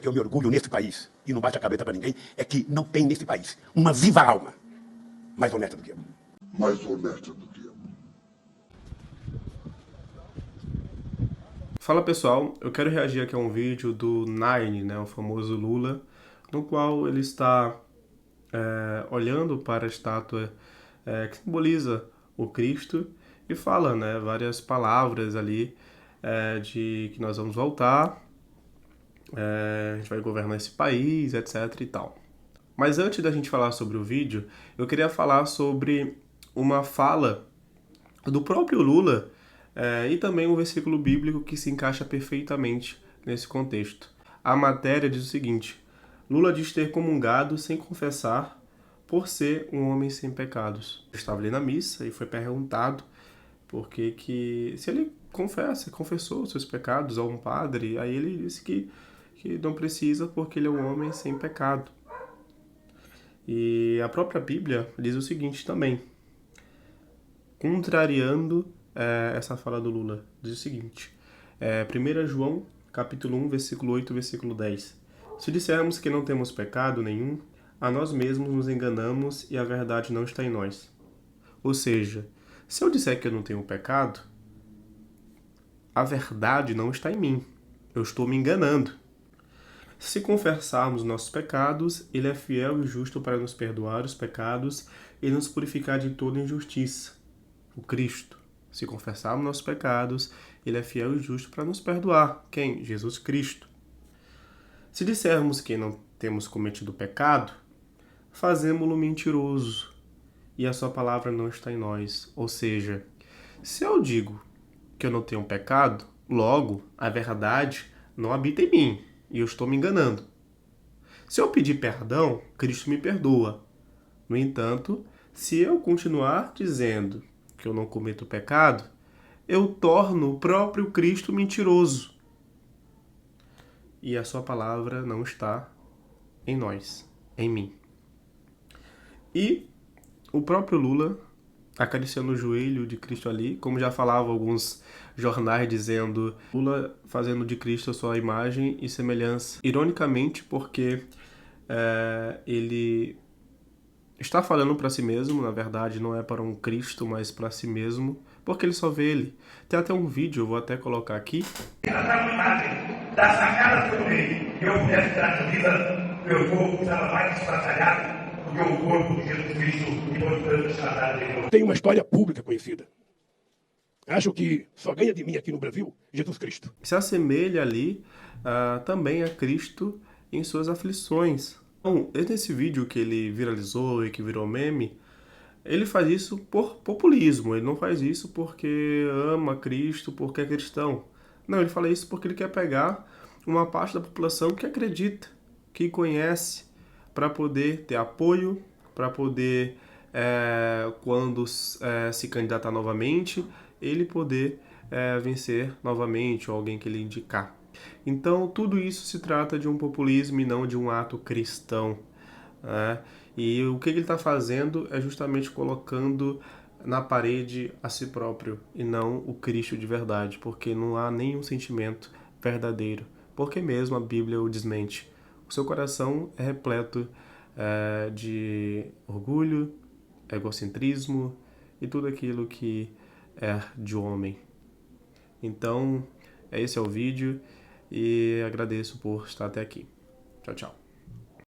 Que eu me orgulho nesse país, e não bate a cabeça para ninguém, é que não tem nesse país uma viva alma mais honesta do que eu. Mais honesta do que eu. Fala pessoal, eu quero reagir aqui a um vídeo do Nine, né, o famoso Lula, no qual ele está olhando para a estátua que simboliza o Cristo e fala, né, várias palavras ali de que nós vamos voltar, a gente vai governar esse país, etc e tal. Mas antes da gente falar sobre o vídeo, eu queria falar sobre uma fala do próprio Lula e também um versículo bíblico que se encaixa perfeitamente nesse contexto. A matéria diz o seguinte: Lula diz ter comungado sem confessar por ser um homem sem pecados. Eu estava ali na missa e foi perguntado se ele confessou seus pecados a um padre, aí ele disse que não precisa porque ele é um homem sem pecado. E a própria Bíblia diz o seguinte também, contrariando essa fala do Lula, diz o seguinte, 1 João, capítulo 1, versículo 8, versículo 10. Se dissermos que não temos pecado nenhum, a nós mesmos nos enganamos e a verdade não está em nós. Ou seja, se eu disser que eu não tenho pecado, a verdade não está em mim. Eu estou me enganando. Se confessarmos nossos pecados, Ele é fiel e justo para nos perdoar os pecados e nos purificar de toda injustiça. O Cristo. Se confessarmos nossos pecados, Ele é fiel e justo para nos perdoar. Quem? Jesus Cristo. Se dissermos que não temos cometido pecado, fazemo-lo mentiroso e a sua palavra não está em nós. Ou seja, se eu digo que eu não tenho pecado, logo a verdade não habita em mim e eu estou me enganando. Se eu pedir perdão, Cristo me perdoa. No entanto, se eu continuar dizendo que eu não cometo pecado, eu torno o próprio Cristo mentiroso. E a sua palavra não está em nós, em mim. E o próprio Lula acariciando o joelho de Cristo ali, como já falavam alguns jornais dizendo Lula fazendo de Cristo a sua imagem e semelhança. Ironicamente, porque ele está falando para si mesmo, na verdade não é para um Cristo, mas para si mesmo, porque ele só vê ele. Tem até um vídeo, eu vou até colocar aqui. Essa imagem da sacada do meio, eu pudesse dar a vida, meu corpo estava mais estraçalhado do que o corpo de Jesus Cristo e portanto estraçalhado dele. Tem uma história pública conhecida. Acho que só ganha de mim aqui no Brasil Jesus Cristo. Se assemelha ali também a Cristo em suas aflições. Bom, nesse vídeo que ele viralizou e que virou meme, ele faz isso por populismo, ele não faz isso porque ama Cristo, porque é cristão. Não, ele fala isso porque ele quer pegar uma parte da população que acredita, que conhece, para poder ter apoio, para poder, quando se candidatar novamente, ele poder vencer novamente, ou alguém que ele indicar. Então, tudo isso se trata de um populismo e não de um ato cristão. E o que ele está fazendo é justamente colocando na parede a si próprio e não o Cristo de verdade, porque não há nenhum sentimento verdadeiro, porque mesmo a Bíblia o desmente. O seu coração é repleto de orgulho, egocentrismo e tudo aquilo que é de homem. Então, esse é o vídeo e agradeço por estar até aqui. Tchau, tchau.